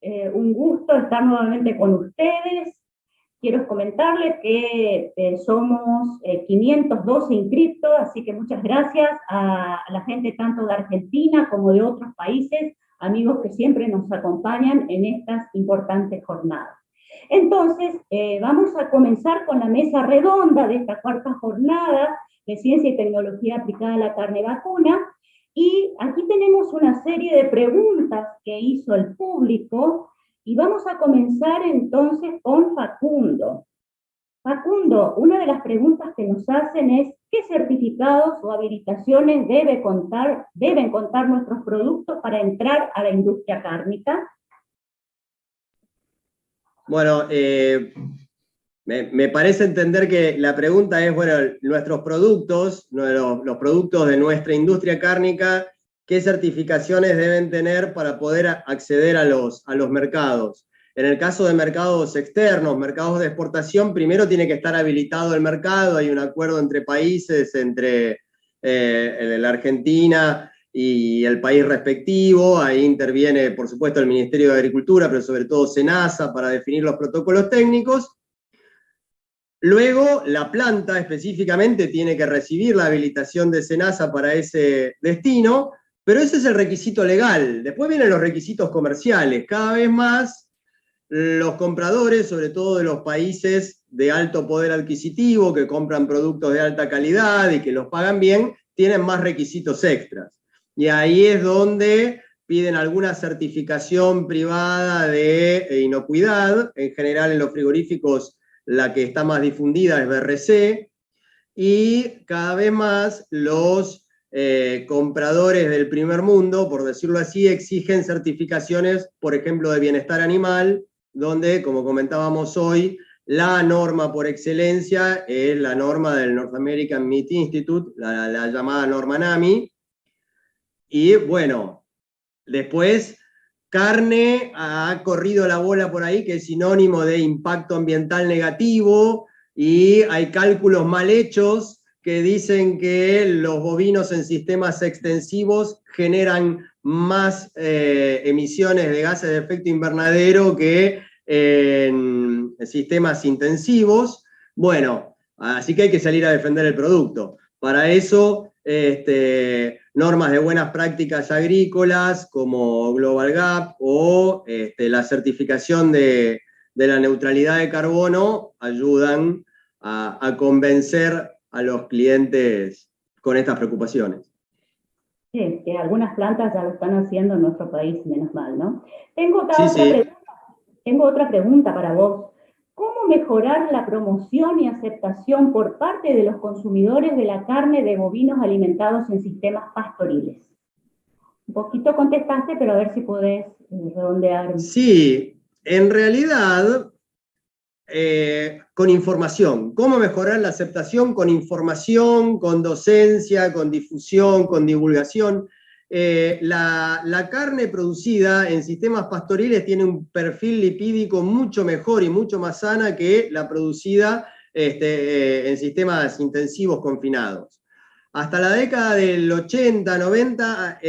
un gusto estar nuevamente con ustedes. Quiero comentarles que somos 512 inscritos, así que muchas gracias a la gente tanto de Argentina como de otros países, amigos que siempre nos acompañan en estas importantes jornadas. Entonces, vamos a comenzar con la mesa redonda de esta cuarta jornada de Ciencia y Tecnología aplicada a la carne vacuna. Y aquí tenemos una serie de preguntas que hizo el público y vamos a comenzar entonces con Facundo. Facundo, una de las preguntas que nos hacen es ¿qué certificados o habilitaciones deben contar nuestros productos para entrar a la industria cárnica? Bueno, me parece entender que la pregunta es, bueno, nuestros productos, los productos de nuestra industria cárnica, ¿qué certificaciones deben tener para poder acceder a los mercados? En el caso de mercados externos, mercados de exportación, primero tiene que estar habilitado el mercado, hay un acuerdo entre países, entre la Argentina y el país respectivo, ahí interviene por supuesto el Ministerio de Agricultura, pero sobre todo SENASA para definir los protocolos técnicos. Luego, la planta específicamente tiene que recibir la habilitación de SENASA para ese destino, pero ese es el requisito legal. Después vienen los requisitos comerciales. Cada vez más los compradores, sobre todo de los países de alto poder adquisitivo, que compran productos de alta calidad y que los pagan bien, tienen más requisitos extras. Y ahí es donde piden alguna certificación privada de inocuidad. En general en los frigoríficos la que está más difundida es BRC, y cada vez más los compradores del primer mundo, por decirlo así, exigen certificaciones, por ejemplo, de bienestar animal, donde, como comentábamos hoy, la norma por excelencia es la norma del North American Meat Institute, la llamada norma NAMI. Y bueno, después carne ha corrido la bola por ahí, que es sinónimo de impacto ambiental negativo, y hay cálculos mal hechos que dicen que los bovinos en sistemas extensivos generan más emisiones de gases de efecto invernadero que en sistemas intensivos. Bueno, así que hay que salir a defender el producto. Para eso, normas de buenas prácticas agrícolas como Global Gap o la certificación de la neutralidad de carbono ayudan a convencer a los clientes con estas preocupaciones. Sí, que algunas plantas ya lo están haciendo en nuestro país, menos mal, ¿no? Tengo otra pregunta para vos. ¿Cómo mejorar la promoción y aceptación por parte de los consumidores de la carne de bovinos alimentados en sistemas pastoriles? Un poquito contestaste, pero a ver si podés redondear. Sí, en realidad, con información. ¿Cómo mejorar la aceptación? Con información, con docencia, con difusión, con divulgación. La carne producida en sistemas pastoriles tiene un perfil lipídico mucho mejor y mucho más sana que la producida en sistemas intensivos confinados. Hasta la década del 80, 90,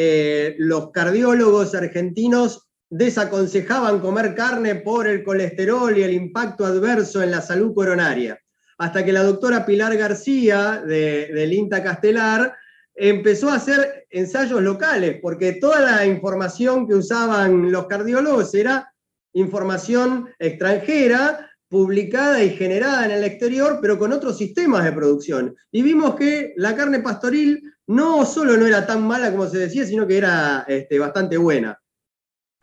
los cardiólogos argentinos desaconsejaban comer carne por el colesterol y el impacto adverso en la salud coronaria. Hasta que la doctora Pilar García, del INTA Castelar, empezó a hacer ensayos locales, porque toda la información que usaban los cardiólogos era información extranjera, publicada y generada en el exterior, pero con otros sistemas de producción. Y vimos que la carne pastoril no solo no era tan mala como se decía, sino que era bastante buena.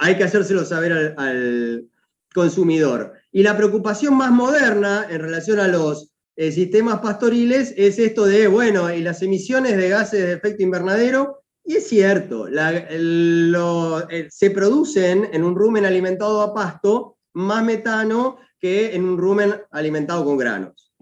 Hay que hacérselo saber al consumidor. Y la preocupación más moderna en relación a los sistemas pastoriles es esto de, bueno, y las emisiones de gases de efecto invernadero. Y es cierto, se producen en un rumen alimentado a pasto más metano que en un rumen alimentado con granos.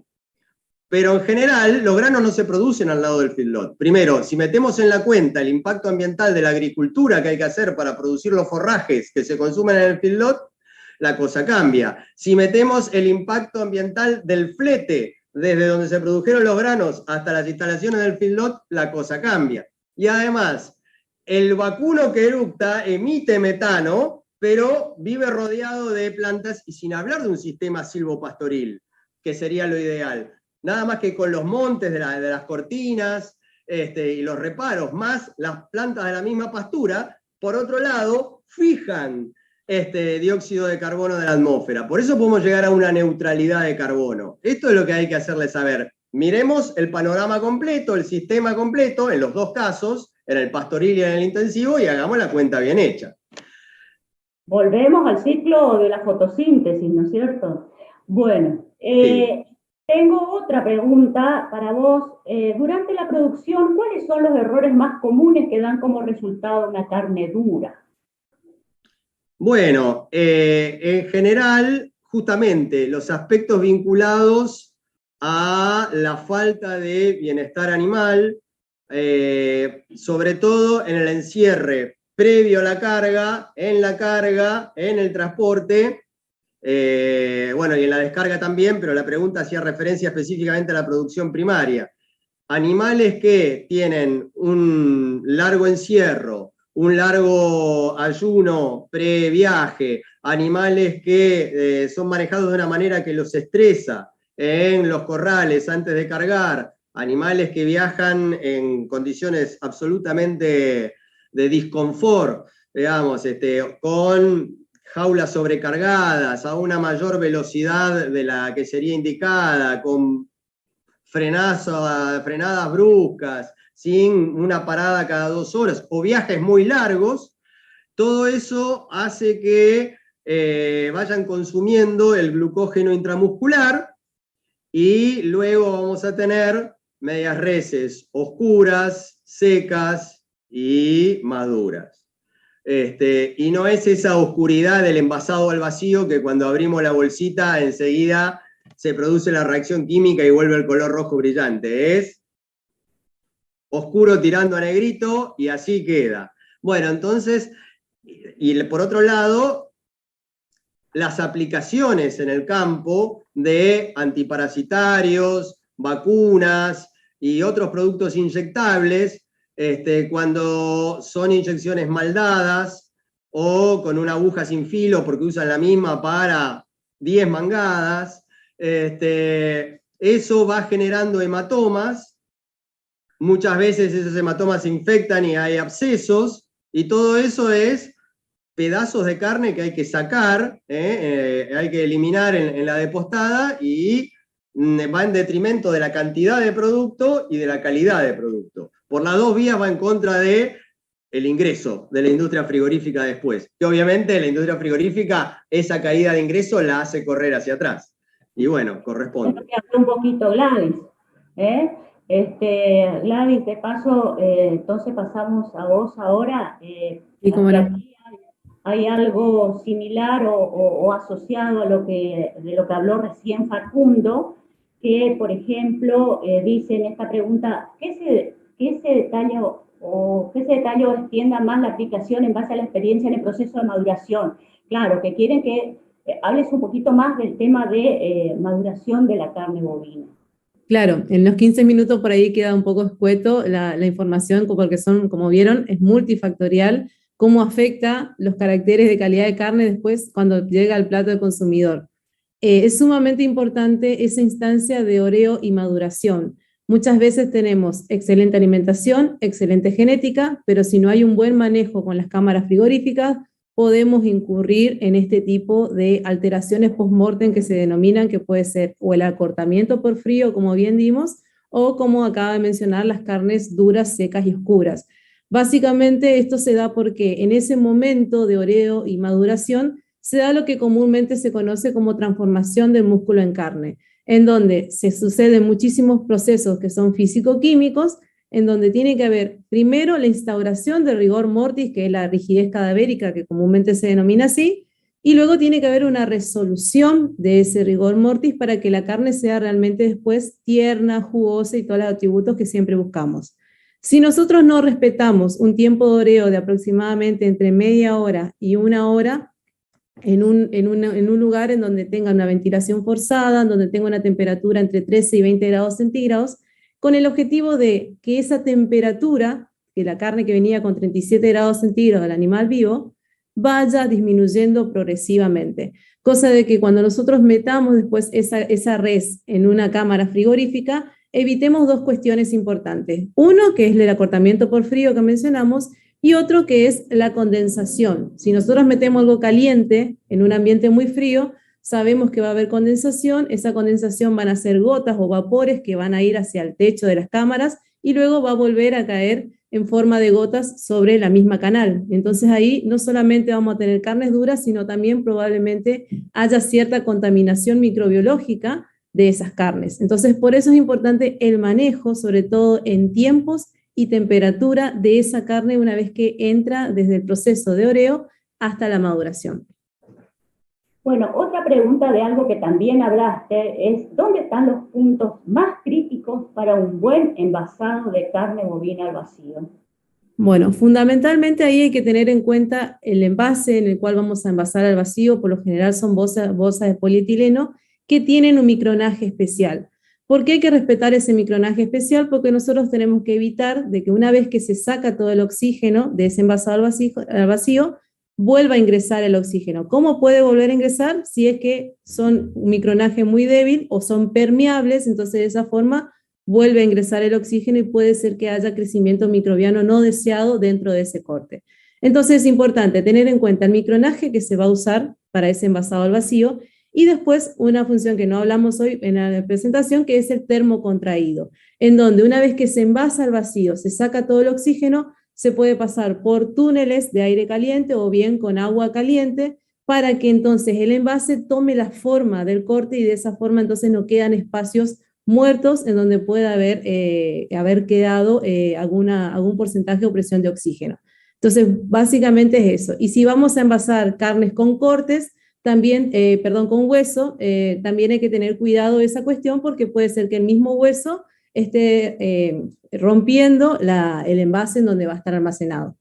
Pero en general, los granos no se producen al lado del feedlot. Primero, si metemos en la cuenta el impacto ambiental de la agricultura que hay que hacer para producir los forrajes que se consumen en el feedlot, la cosa cambia. Si metemos el impacto ambiental del flete desde donde se produjeron los granos hasta las instalaciones del feedlot, la cosa cambia. Y además, el vacuno que eructa emite metano, pero vive rodeado de plantas y sin hablar de un sistema silvopastoril, que sería lo ideal. Nada más que con los montes de las cortinas y los reparos, más las plantas de la misma pastura, por otro lado, fijan dióxido de carbono de la atmósfera. Por eso podemos llegar a una neutralidad de carbono. Esto es lo que hay que hacerles saber. Miremos el panorama completo, el sistema completo, en los dos casos, en el pastoril y en el intensivo, y hagamos la cuenta bien hecha. Volvemos al ciclo de la fotosíntesis, ¿no es cierto? Bueno, Sí. tengo otra pregunta para vos. Durante la producción, ¿cuáles son los errores más comunes que dan como resultado una carne dura? Bueno, en general, justamente los aspectos vinculados a la falta de bienestar animal, sobre todo en el encierre previo a la carga, en el transporte, bueno, y en la descarga también, pero la pregunta hacía referencia específicamente a la producción primaria. Animales que tienen un largo encierro, un largo ayuno previaje, animales que son manejados de una manera que los estresa en los corrales antes de cargar, animales que viajan en condiciones absolutamente de disconfort, digamos, con jaulas sobrecargadas, a una mayor velocidad de la que sería indicada, con frenadas bruscas, sin una parada cada 2 horas, o viajes muy largos, todo eso hace que vayan consumiendo el glucógeno intramuscular y luego vamos a tener medias reses oscuras, secas y maduras. Y no es esa oscuridad del envasado al vacío que cuando abrimos la bolsita enseguida se produce la reacción química y vuelve el color rojo brillante. Es oscuro tirando a negrito y así queda. Bueno, entonces, y por otro lado, las aplicaciones en el campo de antiparasitarios, vacunas y otros productos inyectables, cuando son inyecciones mal dadas o con una aguja sin filo porque usan la misma para 10 mangadas, eso va generando hematomas. Muchas veces esos hematomas se infectan y hay abscesos, y todo eso es pedazos de carne que hay que sacar, hay que eliminar en la depostada, y va en detrimento de la cantidad de producto y de la calidad de producto. Por las dos vías va en contra de el ingreso de la industria frigorífica después. Que obviamente la industria frigorífica esa caída de ingreso la hace correr hacia atrás. Y bueno, corresponde. Que habló un poquito Gladys. ¿Eh? Gladys, de paso, entonces pasamos a vos ahora. Y cómo no. Aquí hay algo similar o asociado a de lo que habló recién Facundo, que, por ejemplo, dice en esta pregunta, ¿qué se detalla o qué se detalla o extienda más la aplicación en base a la experiencia en el proceso de maduración? Claro, que quieren que hables un poquito más del tema de maduración de la carne bovina. Claro, en los 15 minutos por ahí queda un poco escueto la información, porque son, como vieron, es multifactorial, cómo afecta los caracteres de calidad de carne después cuando llega al plato del consumidor. Es sumamente importante esa instancia de oreo y maduración. Muchas veces tenemos excelente alimentación, excelente genética, pero si no hay un buen manejo con las cámaras frigoríficas, podemos incurrir en este tipo de alteraciones post-mortem que se denominan, que puede ser o el acortamiento por frío, como bien dimos, o como acaba de mencionar, las carnes duras, secas y oscuras. Básicamente esto se da porque en ese momento de oreo y maduración se da lo que comúnmente se conoce como transformación del músculo en carne, en donde se suceden muchísimos procesos que son físico-químicos, en donde tiene que haber primero la instauración del rigor mortis, que es la rigidez cadavérica, que comúnmente se denomina así, y luego tiene que haber una resolución de ese rigor mortis para que la carne sea realmente después tierna, jugosa y todos los atributos que siempre buscamos. Si nosotros no respetamos un tiempo de oreo de aproximadamente entre media hora y una hora, en un lugar en donde tenga una ventilación forzada, en donde tenga una temperatura entre 13 y 20 grados centígrados, con el objetivo de que esa temperatura, que la carne que venía con 37 grados centígrados del animal vivo, vaya disminuyendo progresivamente. Cosa de que cuando nosotros metamos después esa res en una cámara frigorífica, evitemos dos cuestiones importantes. Uno, que es el acortamiento por frío que mencionamos, y otro que es la condensación. Si nosotros metemos algo caliente en un ambiente muy frío, sabemos que va a haber condensación, esa condensación van a ser gotas o vapores que van a ir hacia el techo de las cámaras y luego va a volver a caer en forma de gotas sobre la misma canal. Entonces ahí no solamente vamos a tener carnes duras, sino también probablemente haya cierta contaminación microbiológica de esas carnes. Entonces por eso es importante el manejo, sobre todo en tiempos y temperatura de esa carne una vez que entra desde el proceso de oreo hasta la maduración. Bueno, otra pregunta de algo que también hablaste es, ¿dónde están los puntos más críticos para un buen envasado de carne bovina al vacío? Bueno, fundamentalmente ahí hay que tener en cuenta el envase en el cual vamos a envasar al vacío, por lo general son bolsas de polietileno que tienen un micronaje especial. ¿Por qué hay que respetar ese micronaje especial? Porque nosotros tenemos que evitar de que una vez que se saca todo el oxígeno de ese envasado al vacío, vuelva a ingresar el oxígeno. ¿Cómo puede volver a ingresar? Si es que son un micronaje muy débil o son permeables, entonces de esa forma vuelve a ingresar el oxígeno y puede ser que haya crecimiento microbiano no deseado dentro de ese corte. Entonces es importante tener en cuenta el micronaje que se va a usar para ese envasado al vacío y después una función que no hablamos hoy en la presentación, que es el termocontraído, en donde una vez que se envasa al vacío, se saca todo el oxígeno, se puede pasar por túneles de aire caliente o bien con agua caliente para que entonces el envase tome la forma del corte y de esa forma entonces no quedan espacios muertos en donde pueda haber quedado algún porcentaje o presión de oxígeno. Entonces, básicamente es eso. Y si vamos a envasar carnes con cortes, también, con hueso, también hay que tener cuidado de esa cuestión porque puede ser que el mismo hueso esté rompiendo el envase en donde va a estar almacenado.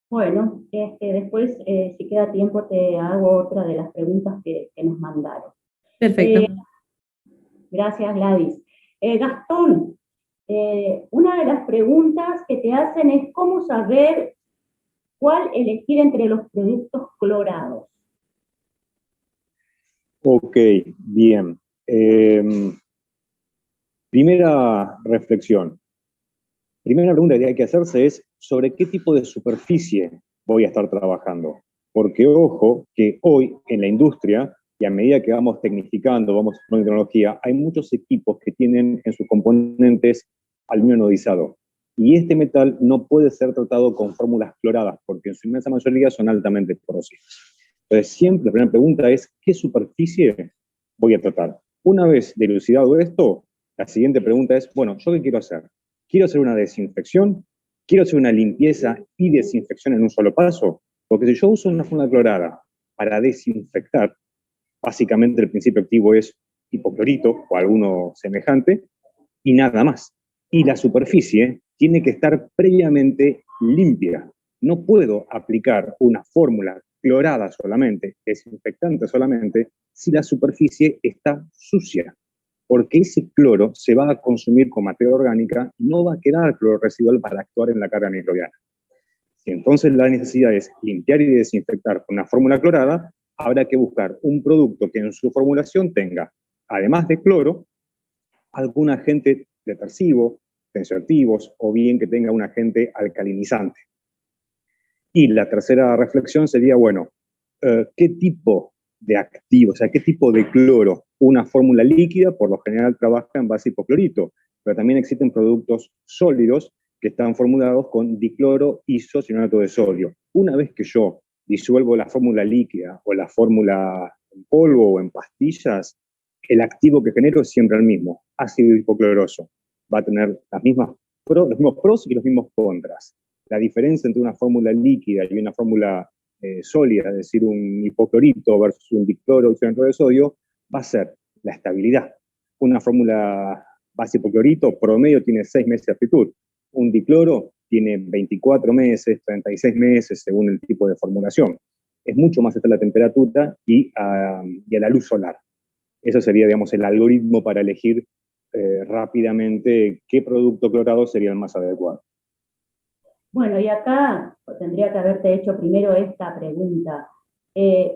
Bueno, después, si queda tiempo, te hago otra de las preguntas que nos mandaron. Perfecto. Gracias, Gladys. Gastón, una de las preguntas que te hacen es cómo saber cuál elegir entre los productos clorados. Ok, bien. Primera reflexión. Primera pregunta que hay que hacerse es sobre qué tipo de superficie voy a estar trabajando. Porque ojo, que hoy en la industria, y a medida que vamos tecnificando, vamos con tecnología, hay muchos equipos que tienen en sus componentes aluminio anodizado. Y este metal no puede ser tratado con fórmulas cloradas, porque en su inmensa mayoría son altamente corrosivas. Entonces, siempre la primera pregunta es, ¿qué superficie voy a tratar? Una vez dilucidado esto, la siguiente pregunta es, bueno, ¿yo qué quiero hacer? ¿Quiero hacer una desinfección? ¿Quiero hacer una limpieza y desinfección en un solo paso? Porque si yo uso una fórmula clorada para desinfectar, básicamente el principio activo es hipoclorito o alguno semejante, y nada más. Y la superficie tiene que estar previamente limpia. No puedo aplicar una fórmula clorada solamente, desinfectante solamente, si la superficie está sucia. Porque ese cloro se va a consumir con materia orgánica y no va a quedar cloro residual para actuar en la carga microbiana. Si entonces la necesidad es limpiar y desinfectar con una fórmula clorada, habrá que buscar un producto que en su formulación tenga, además de cloro, algún agente detersivo, tensioactivos, o bien que tenga un agente alcalinizante. Y la tercera reflexión sería, bueno, ¿qué tipo de activo, o sea, qué tipo de cloro? Una fórmula líquida, por lo general, trabaja en base hipoclorito, pero también existen productos sólidos que están formulados con dicloro isocianato de sodio. Una vez que yo disuelvo la fórmula líquida o la fórmula en polvo o en pastillas, el activo que genero es siempre el mismo, ácido hipocloroso. Va a tener los mismos pros y los mismos contras. La diferencia entre una fórmula líquida y una fórmula sólida, es decir, un hipoclorito versus un dicloro isocianato de sodio, va a ser la estabilidad. Una fórmula base hipoclorito promedio tiene 6 meses de aptitud. Un dicloro tiene 24 meses, 36 meses, según el tipo de formulación. Es mucho más estable la temperatura y a la luz solar. Eso sería, digamos, el algoritmo para elegir rápidamente qué producto clorado sería el más adecuado. Bueno, y acá tendría que haberte hecho primero esta pregunta.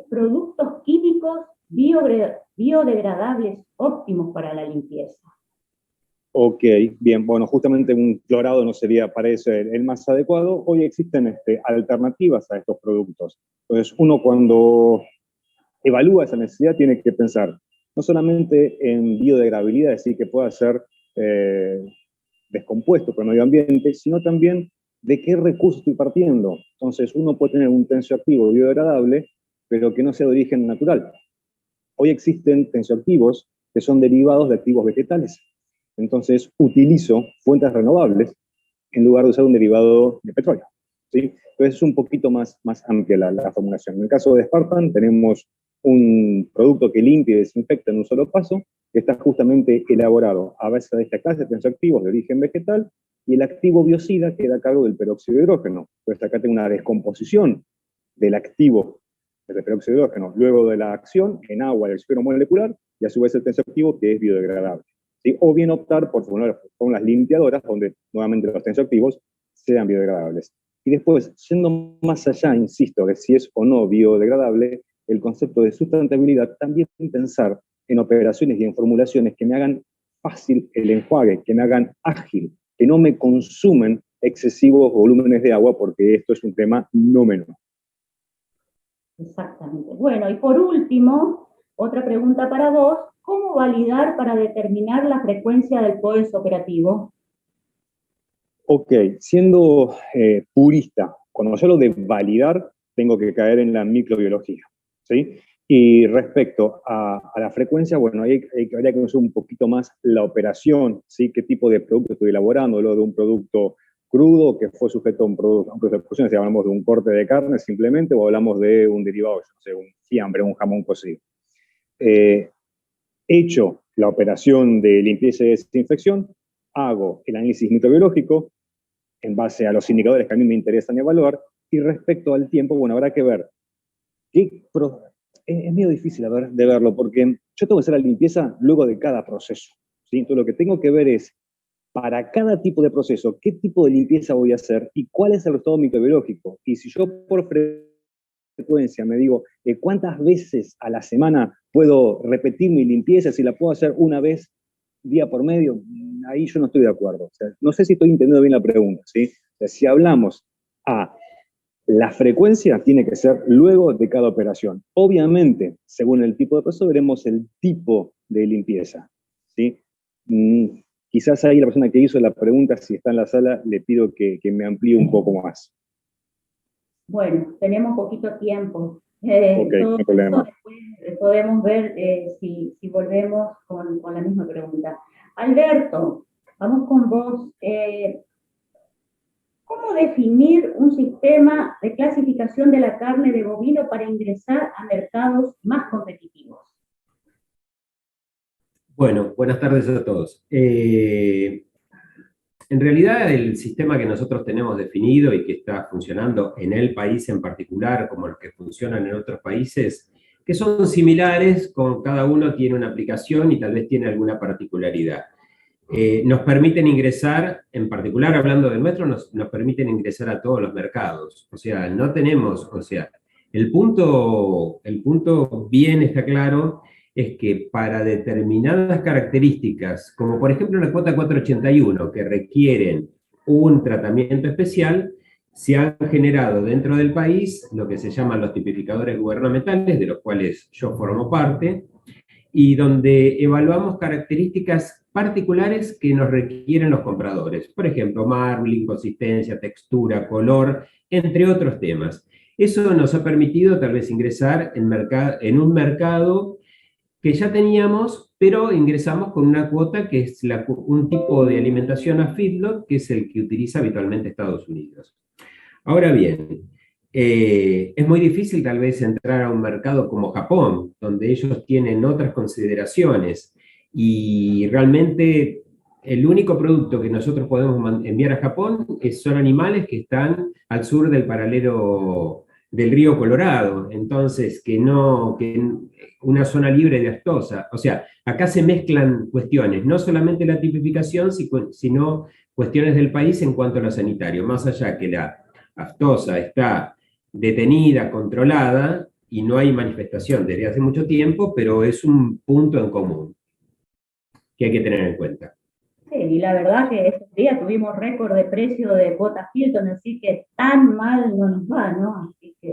¿Productos químicos biodegradables óptimos para la limpieza? Ok, bien, bueno, justamente un clorado no sería para eso el más adecuado. Hoy existen alternativas a estos productos. Entonces, uno cuando evalúa esa necesidad tiene que pensar no solamente en biodegradabilidad, es decir, que pueda ser eh, descompuesto por el medio ambiente, sino también de qué recursos estoy partiendo. Entonces, uno puede tener un tensioactivo biodegradable, pero que no sea de origen natural. Hoy existen tensioactivos que son derivados de activos vegetales. Entonces, utilizo fuentes renovables en lugar de usar un derivado de petróleo, ¿sí? Entonces, es un poquito más amplia la formulación. En el caso de Spartan, tenemos un producto que limpia y desinfecta en un solo paso, que está justamente elaborado a base de esta clase de tensioactivos de origen vegetal, y el activo biocida queda a cargo del peróxido de hidrógeno. Entonces, acá tengo una descomposición del activo del peróxido de hidrógeno, luego de la acción en agua del oxígeno molecular, y a su vez el tensioactivo que es biodegradable. ¿Sí? O bien optar por fórmulas limpiadoras, donde nuevamente los tensioactivos sean biodegradables. Y después, yendo más allá, insisto, de si es o no biodegradable, el concepto de sustentabilidad, también pensar en operaciones y en formulaciones que me hagan fácil el enjuague, que me hagan ágil, que no me consumen excesivos volúmenes de agua, porque esto es un tema no menor. Exactamente. Bueno, y por último, otra pregunta para vos. ¿Cómo validar para determinar la frecuencia del POES operativo? Ok, siendo purista, cuando yo hablo de validar, tengo que caer en la microbiología, ¿sí? Y respecto a la frecuencia, bueno, habría que conocer un poquito más la operación, ¿sí? ¿Qué tipo de producto estoy elaborando? ¿Lo de un producto crudo que fue sujeto a un proceso de cocción? Si hablamos de un corte de carne simplemente, o hablamos de un derivado, no sé, un fiambre, un jamón cocido. Hecho la operación de limpieza y desinfección, hago el análisis microbiológico en base a los indicadores que a mí me interesan evaluar, y respecto al tiempo, bueno, habrá que ver. Es medio difícil de verlo, porque yo tengo que hacer la limpieza luego de cada proceso, ¿sí? Entonces lo que tengo que ver es, para cada tipo de proceso, qué tipo de limpieza voy a hacer y cuál es el estado microbiológico. Y si yo por frecuencia me digo, ¿cuántas veces a la semana puedo repetir mi limpieza? Si la puedo hacer una vez día por medio, ahí yo no estoy de acuerdo. O sea, no sé si estoy entendiendo bien la pregunta, ¿sí? O sea, si hablamos a la frecuencia, tiene que ser luego de cada operación. Obviamente, según el tipo de proceso, veremos el tipo de limpieza, ¿sí? Quizás ahí la persona que hizo la pregunta, si está en la sala, le pido que me amplíe un poco más. Bueno, tenemos poquito tiempo. Ok, no hay problema. Después podemos ver si volvemos con la misma pregunta. Alberto, vamos con vos. ¿Cómo definir un sistema de clasificación de la carne de bovino para ingresar a mercados más competitivos? Bueno, buenas tardes a todos. En realidad, el sistema que nosotros tenemos definido y que está funcionando en el país en particular, como los que funcionan en otros países, que son similares, con cada uno tiene una aplicación y tal vez tiene alguna particularidad. Nos permiten ingresar, en particular hablando del nuestro, nos permiten ingresar a todos los mercados. O sea, no tenemos, o sea, el punto bien está claro, es que para determinadas características, como por ejemplo la cuota 481, que requieren un tratamiento especial, se han generado dentro del país lo que se llaman los tipificadores gubernamentales, de los cuales yo formo parte, y donde evaluamos características particulares que nos requieren los compradores. Por ejemplo, marbling, consistencia, textura, color, entre otros temas. Eso nos ha permitido tal vez ingresar en un mercado que ya teníamos, pero ingresamos con una cuota que es un tipo de alimentación a feedlot, que es el que utiliza habitualmente Estados Unidos. Ahora bien, es muy difícil tal vez entrar a un mercado como Japón, donde ellos tienen otras consideraciones, y realmente el único producto que nosotros podemos enviar a Japón son animales que están al sur del paralelo del río Colorado, entonces que una zona libre de aftosa. O sea, acá se mezclan cuestiones, no solamente la tipificación, sino cuestiones del país en cuanto a lo sanitario, más allá que la aftosa está detenida, controlada, y no hay manifestación desde hace mucho tiempo, pero es un punto en común que hay que tener en cuenta. Sí, y la verdad que estos días tuvimos récord de precio de botas Hilton, así que tan mal no nos va, ¿no? Así que,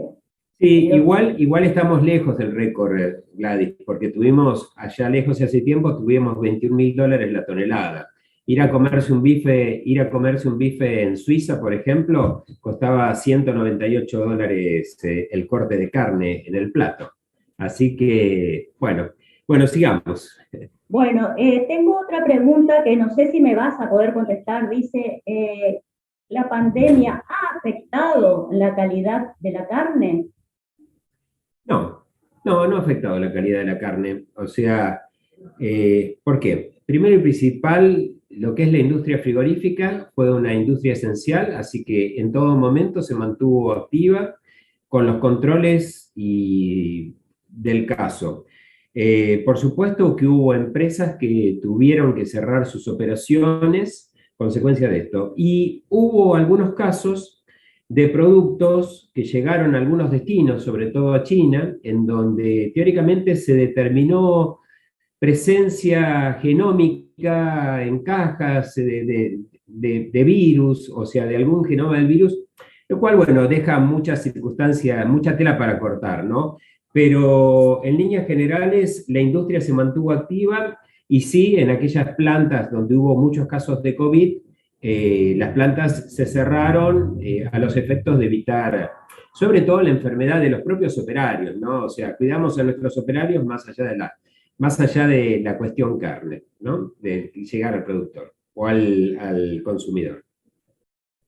sí, igual estamos lejos del récord, Gladys, porque tuvimos allá lejos hace tiempo, tuvimos $21.000 la tonelada. Ir a comerse un bife en Suiza, por ejemplo, costaba $198 el corte de carne en el plato. Así que, bueno, sigamos. Bueno, tengo otra pregunta que no sé si me vas a poder contestar. Dice, ¿la pandemia ha afectado la calidad de la carne? No ha afectado la calidad de la carne. O sea, ¿por qué? Primero y principal, lo que es la industria frigorífica fue una industria esencial, así que en todo momento se mantuvo activa con los controles del caso. Por supuesto que hubo empresas que tuvieron que cerrar sus operaciones consecuencia de esto. Y hubo algunos casos de productos que llegaron a algunos destinos, sobre todo a China, en donde teóricamente se determinó presencia genómica en cajas de virus, o sea, de algún genoma del virus, lo cual, bueno, deja muchas circunstancias, mucha tela para cortar, ¿no? Pero en líneas generales la industria se mantuvo activa y sí, en aquellas plantas donde hubo muchos casos de COVID, las plantas se cerraron a los efectos de evitar, sobre todo la enfermedad de los propios operarios, ¿no? O sea, cuidamos a nuestros operarios más allá de la cuestión carne, ¿no? De llegar al productor o al consumidor.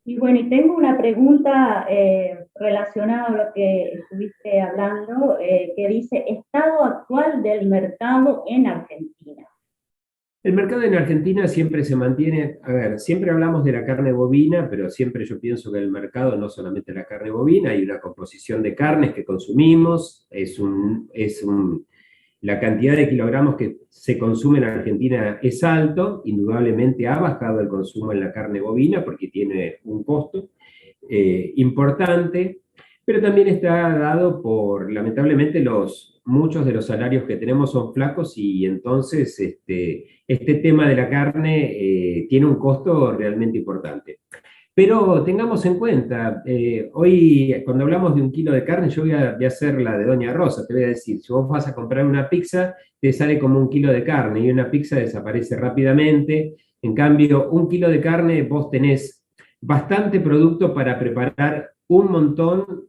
Y bueno, y tengo una pregunta relacionada a lo que estuviste hablando, que dice, estado actual del mercado en Argentina. El mercado en Argentina siempre se mantiene, a ver, siempre hablamos de la carne bovina, pero siempre yo pienso que el mercado no solamente la carne bovina, hay una composición de carnes que consumimos, la cantidad de kilogramos que se consume en Argentina es alto, indudablemente ha bajado el consumo en la carne bovina porque tiene un costo importante, pero también está dado por, lamentablemente, muchos de los salarios que tenemos son flacos y entonces este tema de la carne tiene un costo realmente importante. Pero tengamos en cuenta, hoy cuando hablamos de 1 kilo de carne, yo voy a hacer la de Doña Rosa, te voy a decir, si vos vas a comprar una pizza, te sale como 1 kilo de carne y una pizza desaparece rápidamente. En cambio, 1 kilo de carne vos tenés bastante producto para preparar un montón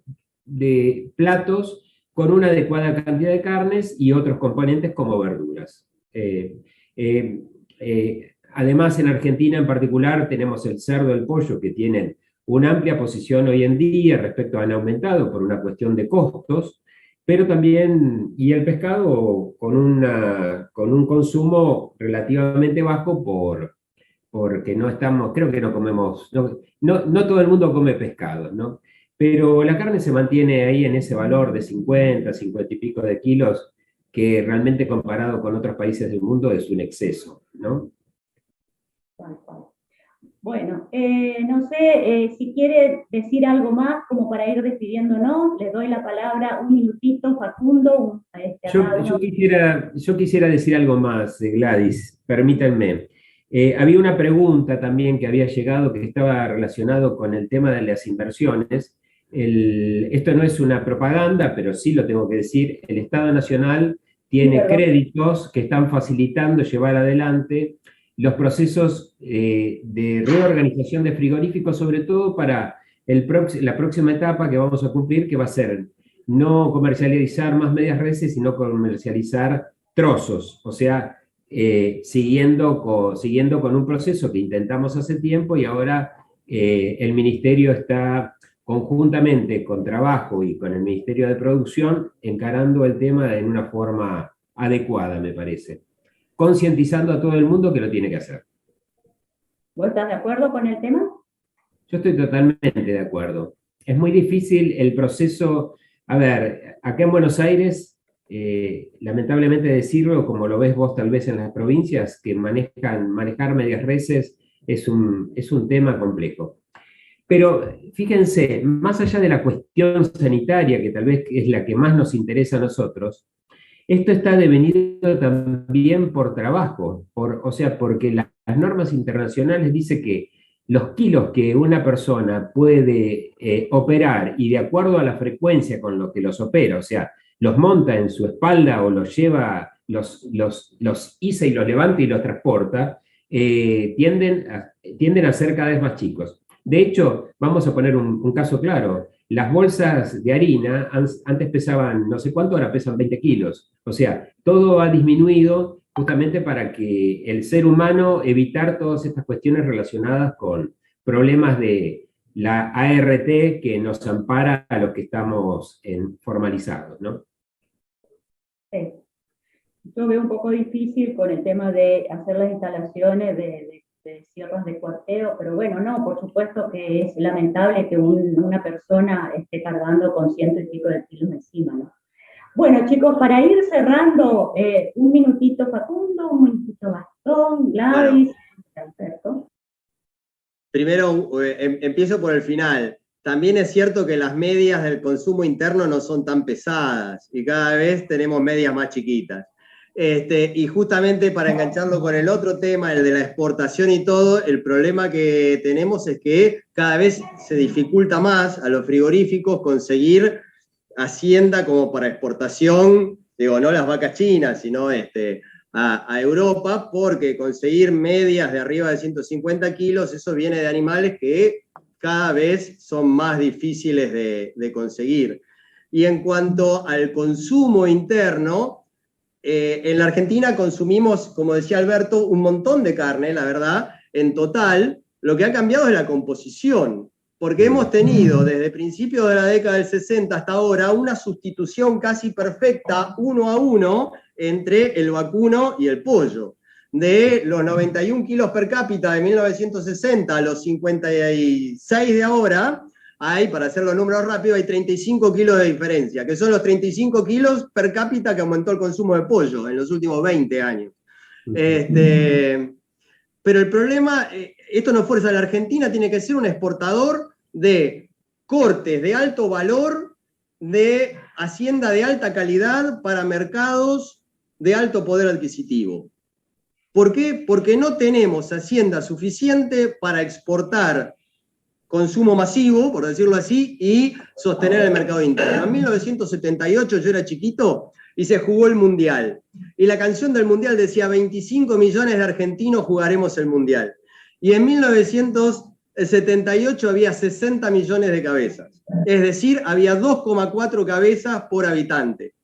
de platos con una adecuada cantidad de carnes y otros componentes como verduras. Además, en Argentina en particular tenemos el cerdo y el pollo que tienen una amplia posición hoy en día, respecto han aumentado por una cuestión de costos, pero también, y el pescado con un consumo relativamente bajo porque no estamos, creo que no comemos, no todo el mundo come pescado, ¿no? Pero la carne se mantiene ahí en ese valor de 50 y pico de kilos, que realmente comparado con otros países del mundo es un exceso, ¿no? Bueno, no sé si quiere decir algo más como para ir despidiéndonos. Le doy la palabra un minutito, Facundo. Yo quisiera decir algo más, Gladys, permítanme. Había una pregunta también que había llegado que estaba relacionado con el tema de las inversiones. Esto no es una propaganda, pero sí lo tengo que decir. El Estado Nacional tiene créditos que están facilitando llevar adelante los procesos de reorganización de frigoríficos, sobre todo para la próxima etapa que vamos a cumplir, que va a ser no comercializar más medias reses, sino comercializar trozos, o sea, siguiendo con un proceso que intentamos hace tiempo y ahora el Ministerio está conjuntamente con Trabajo y con el Ministerio de Producción encarando el tema en una forma adecuada, me parece, concientizando a todo el mundo que lo tiene que hacer. ¿Vos estás de acuerdo con el tema? Yo estoy totalmente de acuerdo. es muy difícil el proceso. A ver, acá en Buenos Aires, lamentablemente decirlo, como lo ves vos tal vez en las provincias, que manejar medias reses es un tema complejo. Pero fíjense, más allá de la cuestión sanitaria, que tal vez es la que más nos interesa a nosotros, esto está devenido también por trabajo, o sea, porque las normas internacionales dicen que los kilos que una persona puede operar y de acuerdo a la frecuencia con lo que los opera, o sea, los monta en su espalda o los lleva, los iza y los levanta y los transporta, tienden a ser cada vez más chicos. De hecho, vamos a poner un caso claro. Las bolsas de harina antes pesaban no sé cuánto, ahora pesan 20 kilos. O sea, todo ha disminuido justamente para que el ser humano evitar todas estas cuestiones relacionadas con problemas de la ART que nos ampara a los que estamos formalizados, ¿no? Sí. Yo veo un poco difícil con el tema de hacer las instalaciones de sierras de cuarteo, pero bueno, no, por supuesto que es lamentable que una persona esté cargando con 100 y pico de kilos encima, ¿no? Bueno, chicos, para ir cerrando, un minutito Facundo, un minutito Gastón, Gladys, perfecto. Primero, empiezo por el final. También es cierto que las medias del consumo interno no son tan pesadas y cada vez tenemos medias más chiquitas. Y justamente para engancharlo con el otro tema, el de la exportación y todo, el problema que tenemos es que cada vez se dificulta más a los frigoríficos conseguir hacienda como para exportación, digo, no las vacas chinas, sino a Europa, porque conseguir medias de arriba de 150 kilos, eso viene de animales que cada vez son más difíciles de conseguir. Y en cuanto al consumo interno, en la Argentina consumimos, como decía Alberto, un montón de carne, la verdad. En total, lo que ha cambiado es la composición, porque hemos tenido desde principios de la década del 60 hasta ahora una sustitución casi perfecta, 1-1, entre el vacuno y el pollo. De los 91 kilos per cápita de 1960 a los 56 de ahora, hay, para hacer los números rápidos, hay 35 kilos de diferencia, que son los 35 kilos per cápita que aumentó el consumo de pollo en los últimos 20 años. Pero el problema, esto no fuerza a la Argentina, tiene que ser un exportador de cortes de alto valor, de hacienda de alta calidad para mercados de alto poder adquisitivo. ¿Por qué? Porque no tenemos hacienda suficiente para exportar consumo masivo, por decirlo así, y sostener el mercado interno. En 1978 yo era chiquito y se jugó el Mundial. Y la canción del Mundial decía 25 millones de argentinos jugaremos el Mundial. Y en 1978 había 60 millones de cabezas. Es decir, había 2,4 cabezas por habitante.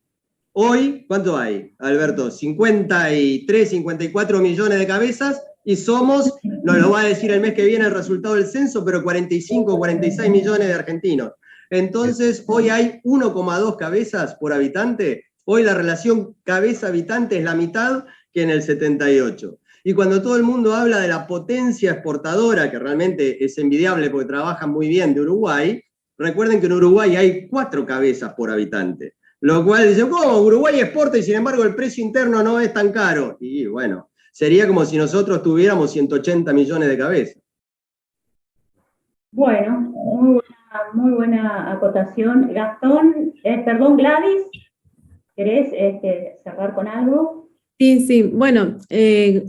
Hoy, ¿cuánto hay, Alberto? 53, 54 millones de cabezas y somos, nos lo va a decir el mes que viene el resultado del censo, pero 45, 46 millones de argentinos. Entonces, hoy hay 1,2 cabezas por habitante. Hoy la relación cabeza-habitante es la mitad que en el 78. Y cuando todo el mundo habla de la potencia exportadora, que realmente es envidiable porque trabajan muy bien, de Uruguay, recuerden que en Uruguay hay 4 cabezas por habitante. Lo cual dice, ¿cómo? Uruguay exporta y sin embargo el precio interno no es tan caro. Y bueno, sería como si nosotros tuviéramos 180 millones de cabezas. Bueno, muy buena acotación. Gastón, perdón, Gladys, ¿querés cerrar con algo? Sí, bueno,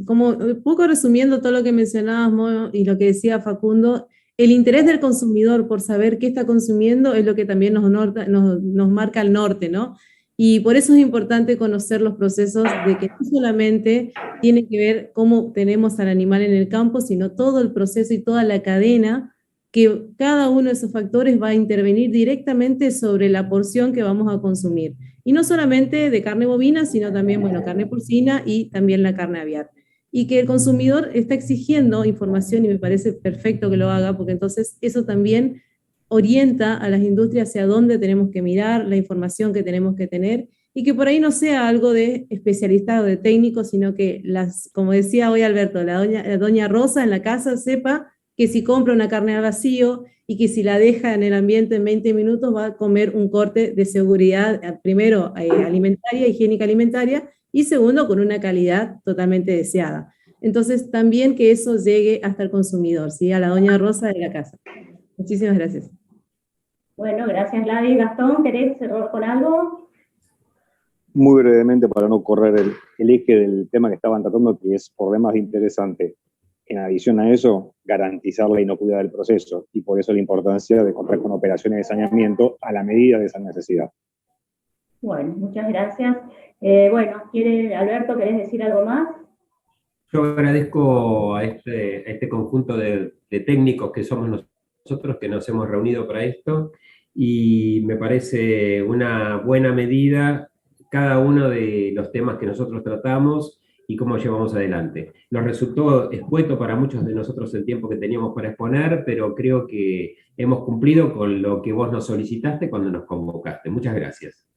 como un poco resumiendo todo lo que mencionábamos y lo que decía Facundo, el interés del consumidor por saber qué está consumiendo es lo que también nos marca el norte, ¿no? Y por eso es importante conocer los procesos de que no solamente tiene que ver cómo tenemos al animal en el campo, sino todo el proceso y toda la cadena, que cada uno de esos factores va a intervenir directamente sobre la porción que vamos a consumir. Y no solamente de carne bovina, sino también, bueno, carne porcina y también la carne aviar. Y que el consumidor está exigiendo información y me parece perfecto que lo haga, porque entonces eso también orienta a las industrias hacia dónde tenemos que mirar, la información que tenemos que tener, y que por ahí no sea algo de especialista o de técnico, sino que, como decía hoy Alberto, la doña Rosa en la casa sepa que si compra una carne al vacío y que si la deja en el ambiente en 20 minutos va a comer un corte de seguridad, primero alimentaria, higiénica alimentaria, y segundo con una calidad totalmente deseada. Entonces también que eso llegue hasta el consumidor, ¿sí? A la doña Rosa de la casa. Muchísimas gracias. Bueno, gracias Gladys. Gastón, ¿querés cerrar con algo? Muy brevemente, para no correr el eje del tema que estaban tratando, que es por demás interesante. En adición a eso, garantizar la inocuidad del proceso, y por eso la importancia de contar con operaciones de saneamiento a la medida de esa necesidad. Bueno, muchas gracias. Bueno, Alberto, ¿querés decir algo más? Yo agradezco a este conjunto de técnicos que somos nosotros, que nos hemos reunido para esto, y me parece una buena medida cada uno de los temas que nosotros tratamos y cómo llevamos adelante. Nos resultó escueto para muchos de nosotros el tiempo que teníamos para exponer, pero creo que hemos cumplido con lo que vos nos solicitaste cuando nos convocaste. Muchas gracias.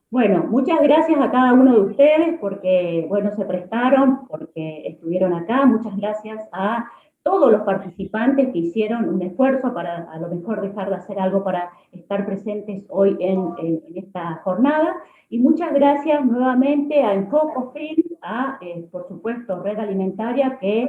Bueno, muchas gracias a cada uno de ustedes porque, bueno, se prestaron, porque estuvieron acá. Muchas gracias a todos los participantes que hicieron un esfuerzo para a lo mejor dejar de hacer algo para estar presentes hoy en esta jornada. Y muchas gracias nuevamente a Enfocofilm, a, por supuesto, Red Alimentaria, que,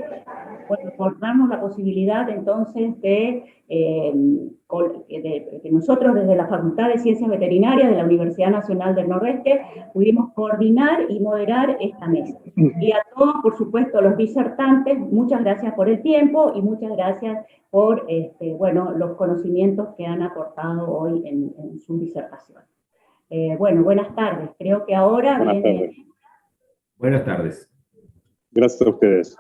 bueno, por darnos la posibilidad entonces de que nosotros desde la Facultad de Ciencias Veterinarias de la Universidad Nacional del Nordeste pudimos coordinar y moderar esta mesa. Y a todos, por supuesto, los disertantes, muchas gracias por el tiempo y muchas gracias por bueno, los conocimientos que han aportado hoy en su disertación. Bueno, buenas tardes. Creo que ahora Buenas viene... tardes. Buenas tardes. Gracias a ustedes.